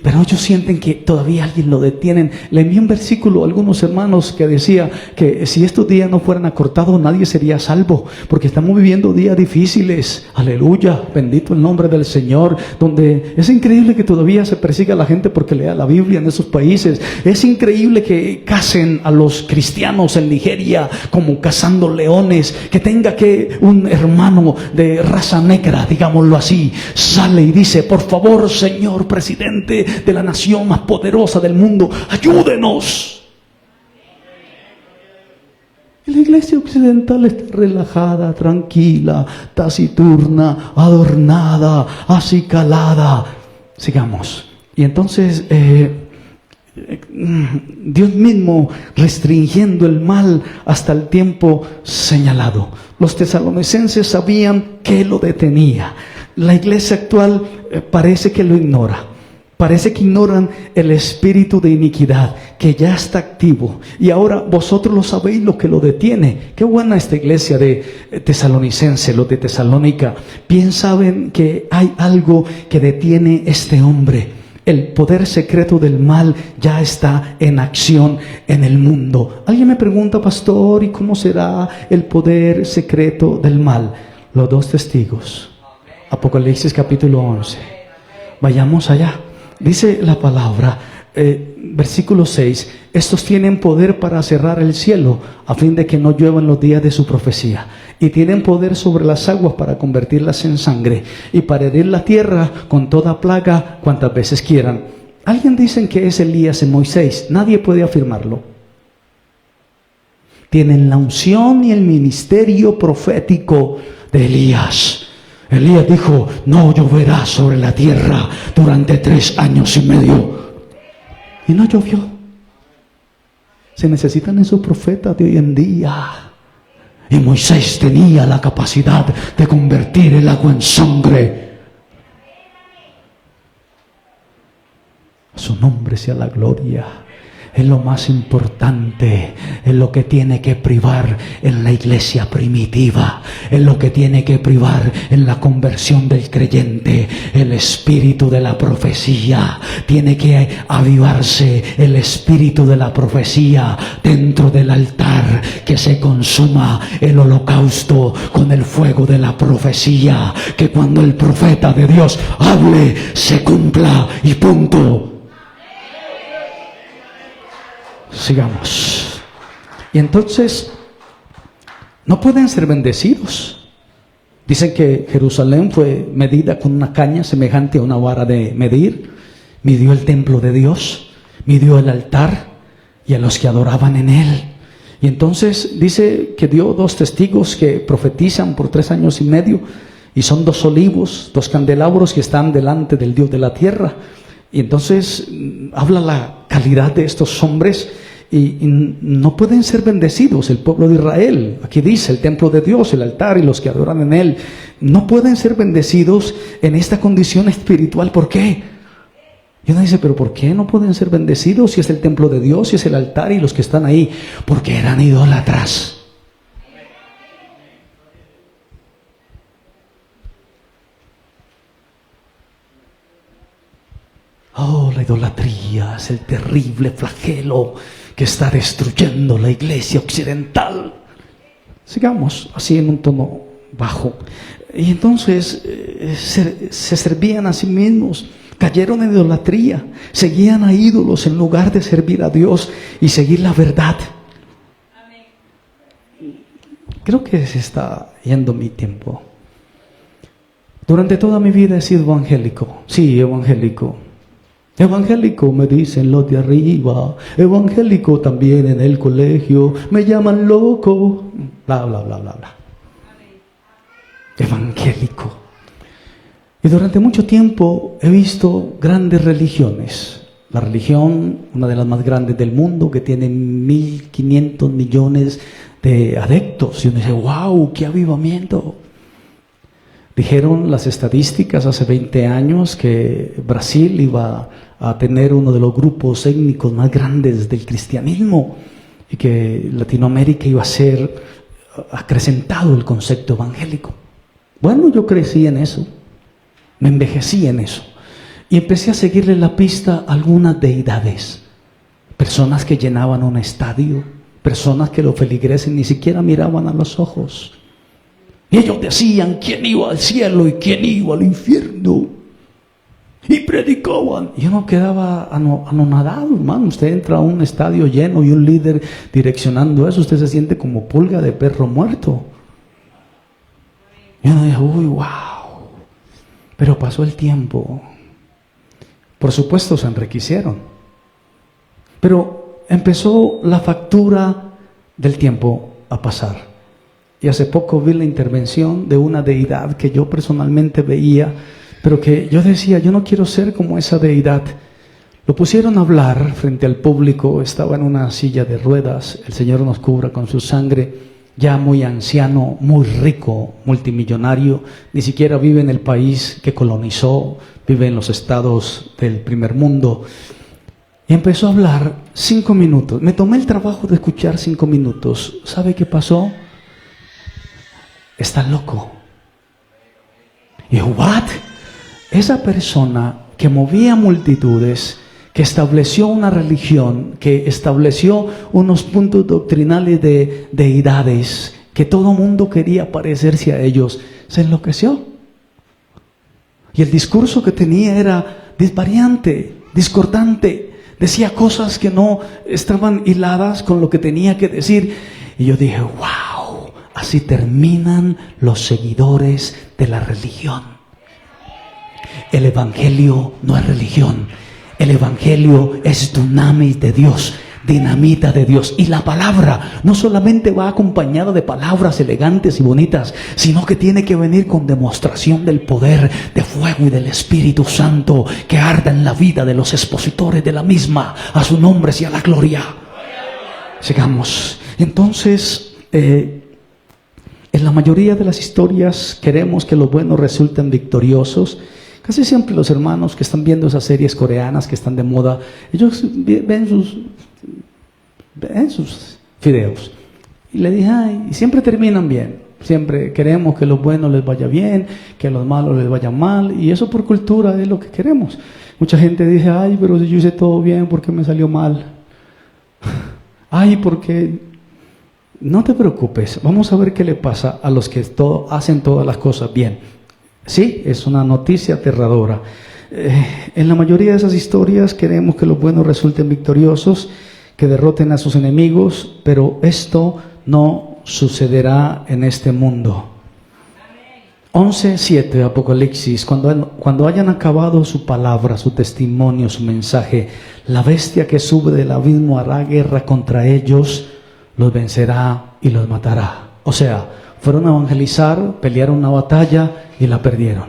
pero ellos sienten que todavía alguien lo detienen. Le envié un versículo a algunos hermanos que decía que si estos días no fueran acortados nadie sería salvo, porque estamos viviendo días difíciles, aleluya, bendito el nombre del Señor, donde es increíble que todavía se persiga a la gente porque lea la Biblia en esos países. Es increíble que casen a los cristianos en Nigeria como cazando leones, que tenga que un hermano de raza negra, digámoslo así, sale y dice, por favor, señor presidente de la nación más poderosa del mundo, ayúdenos. Y la iglesia occidental está relajada, tranquila, taciturna, adornada, acicalada. Sigamos. Y entonces Dios mismo restringiendo el mal hasta el tiempo señalado. Los tesalonicenses sabían que lo detenía. La iglesia actual parece que lo ignora. Parece que ignoran el espíritu de iniquidad que ya está activo. Y ahora vosotros lo sabéis lo que lo detiene. Qué buena esta iglesia de tesalonicense, los de Tesalónica. Bien saben que hay algo que detiene este hombre. El poder secreto del mal ya está en acción en el mundo. Alguien me pregunta, pastor, ¿y cómo será el poder secreto del mal? Los 2 testigos. Apocalipsis capítulo 11. Vayamos allá. Dice la palabra, versículo 6, estos tienen poder para cerrar el cielo a fin de que no llueva en los días de su profecía. Y tienen poder sobre las aguas para convertirlas en sangre y para herir la tierra con toda plaga cuantas veces quieran. Alguien dice que es Elías en Moisés, nadie puede afirmarlo. Tienen la unción y el ministerio profético de Elías. Elías dijo, no lloverá sobre la tierra durante 3 años y medio. Y no llovió. Se necesitan esos profetas de hoy en día. Y Moisés tenía la capacidad de convertir el agua en sangre. A su nombre sea la gloria. Es lo más importante, es lo que tiene que privar en la iglesia primitiva, es lo que tiene que privar en la conversión del creyente, el espíritu de la profecía. Tiene que avivarse el espíritu de la profecía dentro del altar, que se consuma el holocausto con el fuego de la profecía, que cuando el profeta de Dios hable, se cumpla y punto. Sigamos. Y entonces no pueden ser bendecidos. Dicen que Jerusalén fue medida con una caña semejante a una vara de medir. Midió el templo de Dios, midió el altar y a los que adoraban en él. Y entonces dice que dio 2 testigos que profetizan por 3 años y medio, y son 2 olivos, 2 candelabros que están delante del Dios de la tierra. Y entonces habla la calidad de estos hombres y no pueden ser bendecidos. El pueblo de Israel, aquí dice el templo de Dios, el altar y los que adoran en él, no pueden ser bendecidos en esta condición espiritual. ¿Por qué? Y uno dice, pero ¿por qué no pueden ser bendecidos si es el templo de Dios, si es el altar y los que están ahí? Porque eran idólatras. la idolatría es el terrible flagelo que está destruyendo la iglesia occidental. Sigamos así en un tono bajo. Y entonces se servían a sí mismos, cayeron en idolatría, seguían a ídolos en lugar de servir a Dios y seguir la verdad. Creo que se está yendo mi tiempo. Durante toda mi vida he sido evangélico. Sí, evangélico. Evangélico me dicen los de arriba. Evangélico también en el colegio. Me llaman loco. Bla, bla, bla, bla, bla. Evangélico. Y durante mucho tiempo he visto grandes religiones. La religión, una de las más grandes del mundo, que tiene 1.500 millones de adeptos. Y uno dice, wow, qué avivamiento. Dijeron las estadísticas hace 20 años que Brasil iba a tener uno de los grupos étnicos más grandes del cristianismo y que Latinoamérica iba a ser acrecentado el concepto evangélico. Bueno, yo crecí en eso, me envejecí en eso y empecé a seguirle la pista a algunas deidades, personas que llenaban un estadio, personas que los feligreses ni siquiera miraban a los ojos. Y ellos decían quién iba al cielo y quién iba al infierno. Y predicaban. Y yo no quedaba anonadado, hermano. Usted entra a un estadio lleno y un líder direccionando eso. Usted se siente como pulga de perro muerto. Y uno dice, uy, wow. Pero pasó el tiempo. Por supuesto se enriquecieron. Pero empezó la factura del tiempo a pasar. Y hace poco vi la intervención de una deidad que yo personalmente veía, pero que yo decía, yo no quiero ser como esa deidad. Lo pusieron a hablar frente al público, estaba en una silla de ruedas, el Señor nos cubra con su sangre, ya muy anciano, muy rico, multimillonario, ni siquiera vive en el país que colonizó, vive en los estados del primer mundo. Y empezó a hablar 5 minutos, me tomé el trabajo de escuchar 5 minutos. ¿Sabe qué pasó? Está loco. Y ¿what? Esa persona que movía multitudes, que estableció una religión, que estableció unos puntos doctrinales de deidades, que todo mundo quería parecerse a ellos, se enloqueció. Y el discurso que tenía era disvariante, discordante, decía cosas que no estaban hiladas con lo que tenía que decir. Y yo dije, wow, así terminan los seguidores de la religión. El evangelio no es religión. El evangelio es dunamis de Dios, dinamita de Dios. Y la palabra no solamente va acompañada de palabras elegantes y bonitas, sino que tiene que venir con demostración del poder, de fuego y del Espíritu Santo que arda en la vida de los expositores de la misma. A su nombre sea la gloria. Sigamos. Entonces, en la mayoría de las historias queremos que los buenos resulten victoriosos. Casi siempre los hermanos que están viendo esas series coreanas que están de moda, ellos ven sus videos. Y le dije, ay, y siempre terminan bien. Siempre queremos que los buenos les vaya bien, que a los malos les vaya mal. Y eso por cultura es lo que queremos. Mucha gente dice, ay, pero si yo hice todo bien, ¿por qué me salió mal? Ay, porque... No te preocupes, vamos a ver qué le pasa a los que hacen todas las cosas bien. Sí, es una noticia aterradora. En la mayoría de esas historias queremos que los buenos resulten victoriosos, que derroten a sus enemigos, pero esto no sucederá en este mundo. 11:7 Apocalipsis, cuando hayan acabado su palabra, su testimonio, su mensaje, la bestia que sube del abismo hará guerra contra ellos, los vencerá y los matará. O sea, fueron a evangelizar, pelearon una batalla y la perdieron.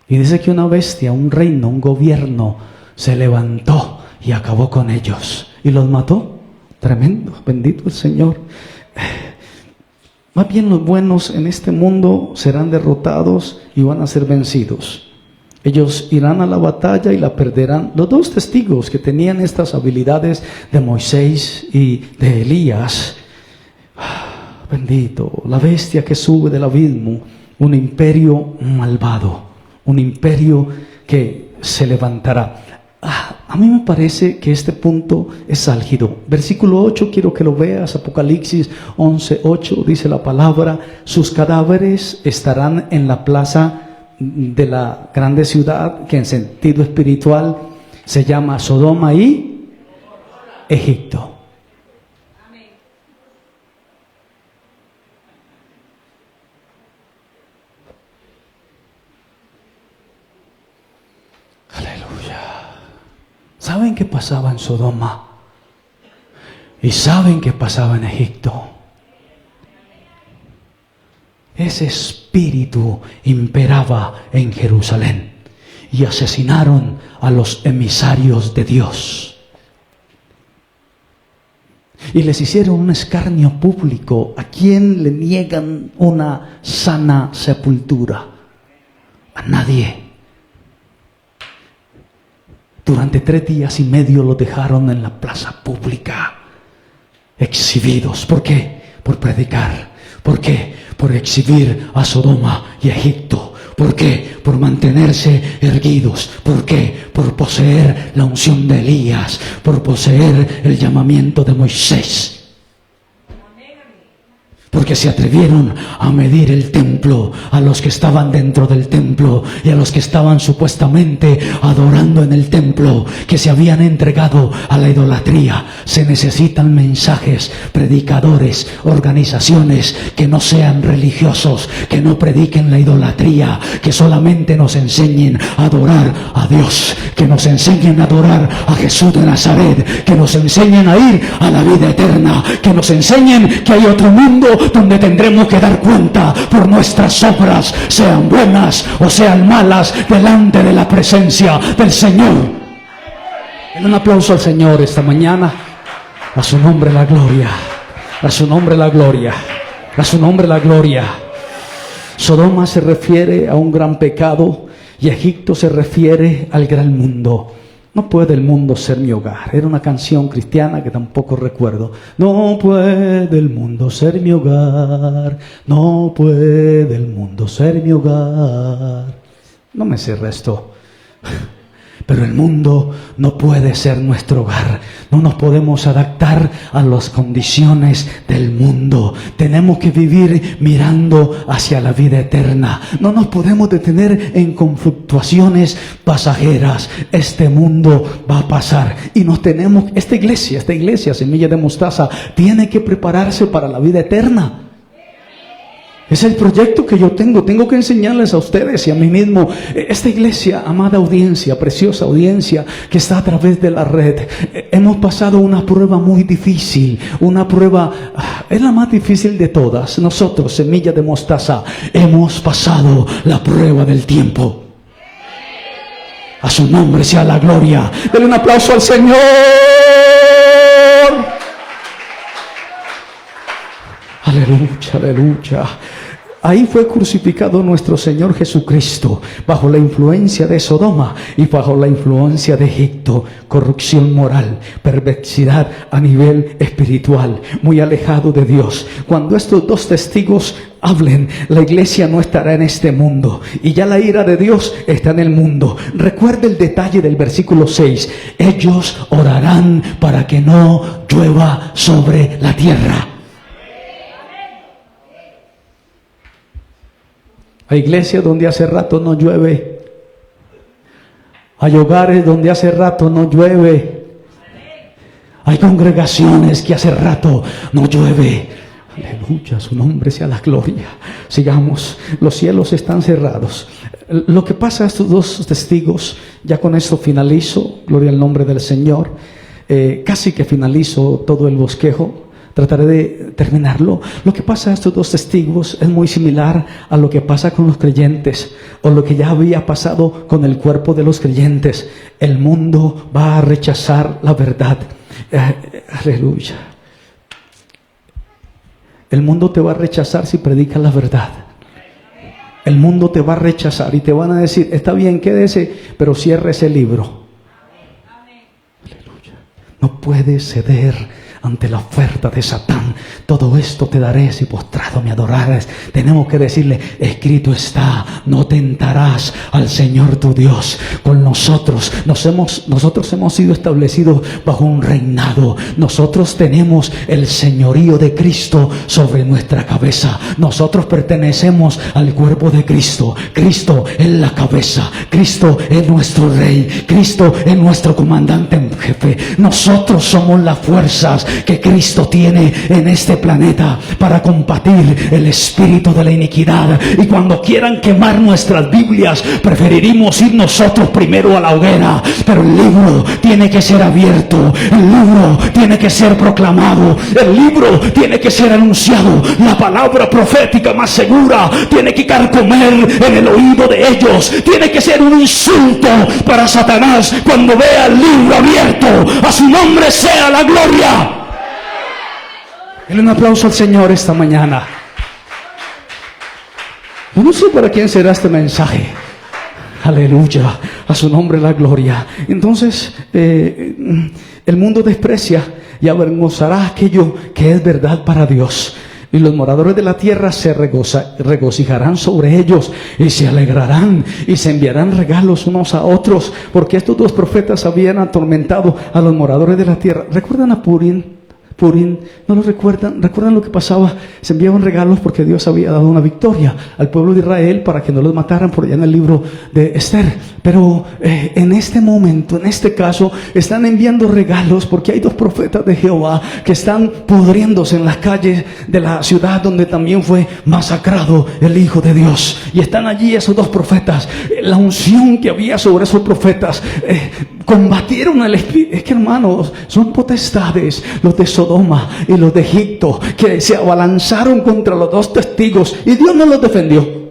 Y dice que una bestia, un reino, un gobierno se levantó y acabó con ellos y los mató. Tremendo, bendito el Señor. Más bien los buenos en este mundo serán derrotados y van a ser vencidos. Ellos irán a la batalla y la perderán. Los dos testigos que tenían estas habilidades de Moisés y de Elías, bendito, la bestia que sube del abismo, un imperio malvado, un imperio que se levantará. A mí me parece que este punto es álgido. Versículo 8, quiero que lo veas, Apocalipsis 11:8, dice la palabra: sus cadáveres estarán en la plaza de la grande ciudad, que en sentido espiritual se llama Sodoma y Egipto. ¿Saben qué pasaba en Sodoma? ¿Y saben qué pasaba en Egipto? Ese espíritu imperaba en Jerusalén y asesinaron a los emisarios de Dios. Y les hicieron un escarnio público. ¿A quién le niegan una sana sepultura? A nadie. Durante 3 días y medio lo dejaron en la plaza pública, exhibidos. ¿Por qué? Por predicar. ¿Por qué? Por exhibir a Sodoma y Egipto. ¿Por qué? Por mantenerse erguidos. ¿Por qué? Por poseer la unción de Elías, por poseer el llamamiento de Moisés. Porque se atrevieron a medir el templo, a los que estaban dentro del templo y a los que estaban supuestamente adorando en el templo, que se habían entregado a la idolatría. Se necesitan mensajes, predicadores, organizaciones que no sean religiosos, que no prediquen la idolatría, que solamente nos enseñen a adorar a Dios, que nos enseñen a adorar a Jesús de Nazaret, que nos enseñen a ir a la vida eterna, que nos enseñen que hay otro mundo donde tendremos que dar cuenta por nuestras obras, sean buenas o sean malas, delante de la presencia del Señor. En un aplauso al Señor esta mañana. A su nombre la gloria, a su nombre la gloria, a su nombre la gloria. Sodoma se refiere a un gran pecado y Egipto se refiere al gran mundo. No puede el mundo ser mi hogar. Era una canción cristiana que tampoco recuerdo. No puede el mundo ser mi hogar. No puede el mundo ser mi hogar. No me sé el resto. Pero el mundo no puede ser nuestro hogar. No nos podemos adaptar a las condiciones del mundo. Tenemos que vivir mirando hacia la vida eterna. No nos podemos detener en fluctuaciones pasajeras. Este mundo va a pasar. Y esta iglesia, Semilla de Mostaza, tiene que prepararse para la vida eterna. Es el proyecto que yo tengo. Tengo que enseñarles a ustedes y a mí mismo. Esta iglesia, amada audiencia, preciosa audiencia que está a través de la red, hemos pasado una prueba muy difícil. Una prueba, es la más difícil de todas. Nosotros, Semilla de Mostaza, hemos pasado la prueba del tiempo. A su nombre sea la gloria. Denle un aplauso al Señor. Aleluya, aleluya. Ahí fue crucificado nuestro Señor Jesucristo, bajo la influencia de Sodoma y bajo la influencia de Egipto. Corrupción moral, perversidad a nivel espiritual, muy alejado de Dios. Cuando estos 2 testigos hablen, la iglesia no estará en este mundo y ya la ira de Dios está en el mundo. Recuerde el detalle del versículo 6. Ellos orarán para que no llueva sobre la tierra. Hay iglesias donde hace rato no llueve. Hay hogares donde hace rato no llueve. Hay congregaciones que hace rato no llueve. Aleluya, su nombre sea la gloria. Sigamos, los cielos están cerrados. Lo que pasa a estos 2 testigos, ya con esto finalizo, gloria al nombre del Señor. Casi que finalizo todo el bosquejo. Trataré de terminarlo. Lo que pasa a estos 2 testigos es muy similar a lo que pasa con los creyentes, o lo que ya había pasado con el cuerpo de los creyentes. El mundo va a rechazar la verdad. Aleluya. El mundo te va a rechazar si predicas la verdad. El mundo te va a rechazar y te van a decir: está bien, quédese, pero cierre ese libro. Aleluya. No puedes ceder ante la oferta de Satán. Todo esto te daré si postrado me adorares. Tenemos que decirle, escrito está, no tentarás al Señor tu Dios. Con nosotros hemos sido establecidos bajo un reinado. Nosotros tenemos el señorío de Cristo sobre nuestra cabeza. Nosotros pertenecemos al cuerpo de Cristo. Cristo es la cabeza. Cristo es nuestro rey. Cristo es nuestro comandante en jefe. Nosotros somos las fuerzas que Cristo tiene en este planeta para combatir el espíritu de la iniquidad. Y cuando quieran quemar nuestras Biblias, preferiremos ir nosotros primero a la hoguera. Pero el libro tiene que ser abierto. El libro tiene que ser proclamado. El libro tiene que ser anunciado. La palabra profética más segura tiene que carcomer en el oído de ellos. Tiene que ser un insulto para Satanás cuando vea el libro abierto. A su nombre sea la gloria. Denle un aplauso al Señor esta mañana. Yo no sé para quién será este mensaje. Aleluya, a su nombre la gloria. Entonces el mundo desprecia y avergonzará aquello que es verdad para Dios. Y los moradores de la tierra se regocijarán sobre ellos y se alegrarán y se enviarán regalos unos a otros, porque estos dos profetas habían atormentado a los moradores de la tierra. ¿Recuerdan a Purim? ¿No lo recuerdan? ¿Recuerdan lo que pasaba? Se enviaban regalos porque Dios había dado una victoria al pueblo de Israel para que no los mataran, por allá en el libro de Esther. Pero en este momento, en este caso, están enviando regalos porque hay dos profetas de Jehová que están pudriéndose en las calles de la ciudad donde también fue masacrado el Hijo de Dios. Y están allí esos dos profetas. La unción que había sobre esos profetas combatieron el espíritu. Es que, hermanos, son potestades, los de Sodoma y los de Egipto, que se abalanzaron contra los dos testigos y Dios no los defendió.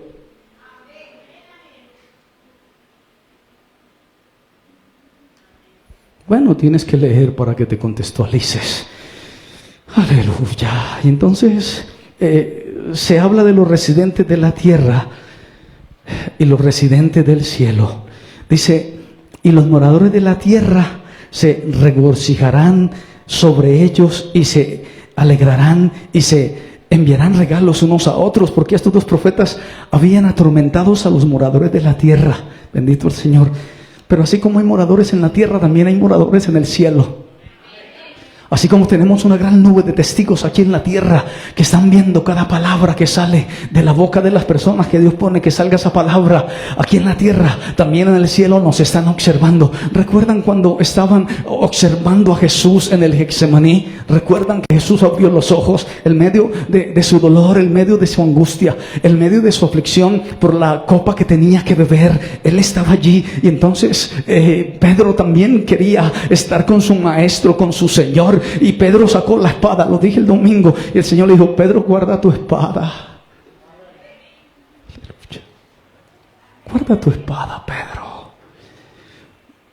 Bueno, tienes que leer para que te contextualices. Aleluya. Y entonces se habla de los residentes de la tierra y los residentes del cielo. Dice, y los moradores de la tierra se regocijarán sobre ellos y se alegrarán y se enviarán regalos unos a otros, porque estos dos profetas habían atormentado a los moradores de la tierra. Bendito el Señor. Pero así como hay moradores en la tierra, también hay moradores en el cielo. Así como tenemos una gran nube de testigos aquí en la tierra que están viendo cada palabra que sale de la boca de las personas que Dios pone que salga esa palabra aquí en la tierra, también en el cielo nos están observando. ¿Recuerdan cuando estaban observando a Jesús en el Getsemaní? ¿Recuerdan que Jesús abrió los ojos en medio de su dolor, en medio de su angustia, en medio de su aflicción por la copa que tenía que beber? Él estaba allí y entonces Pedro también quería estar con su maestro, con su Señor. Y Pedro sacó la espada, lo dije el domingo, y el Señor le dijo, Pedro, guarda tu espada. Guarda tu espada, Pedro,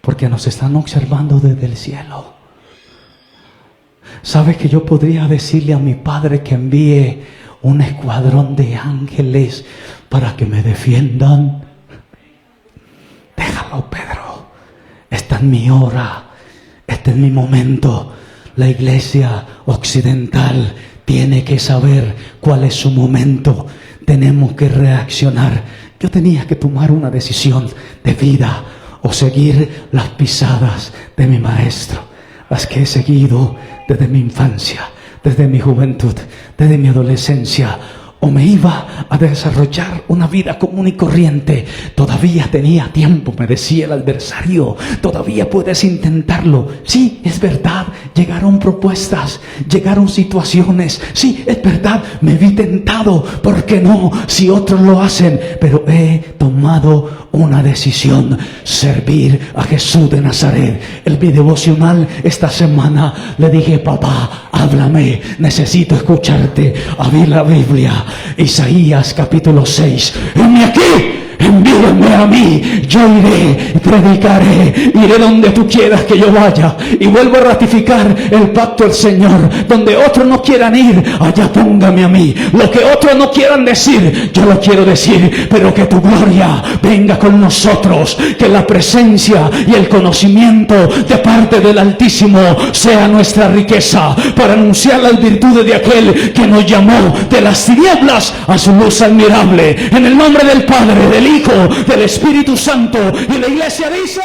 porque nos están observando desde el cielo. ¿Sabes que yo podría decirle a mi Padre que envíe un escuadrón de ángeles para que me defiendan? Déjalo, Pedro. Esta es mi hora, este es mi momento. La iglesia occidental tiene que saber cuál es su momento. Tenemos que reaccionar. Yo tenía que tomar una decisión de vida o seguir las pisadas de mi maestro, las que he seguido desde mi infancia, desde mi juventud, desde mi adolescencia. O me iba a desarrollar una vida común y corriente. Todavía tenía tiempo, me decía el adversario. Todavía puedes intentarlo. Sí, es verdad, llegaron propuestas, llegaron situaciones. Sí, es verdad, me vi tentado. ¿Por qué no? Si otros lo hacen. Pero he tomado una decisión: servir a Jesús de Nazaret. El mi devocional esta semana le dije, papá, háblame, necesito escucharte. Abrí la Biblia, Isaías capítulo 6. Heme aquí, envíame a mí, yo iré, predicaré, iré donde tú quieras que yo vaya. Y vuelvo a ratificar el pacto del Señor, donde otros no quieran ir, allá póngame a mí. Lo que otros no quieran decir, yo lo quiero decir, pero que tu gloria venga con nosotros, que la presencia y el conocimiento de parte del Altísimo sea nuestra riqueza, para anunciar las virtudes de aquel que nos llamó de las tinieblas a su luz admirable. En el nombre del Padre, del Hijo, del Espíritu Santo, y la iglesia dice...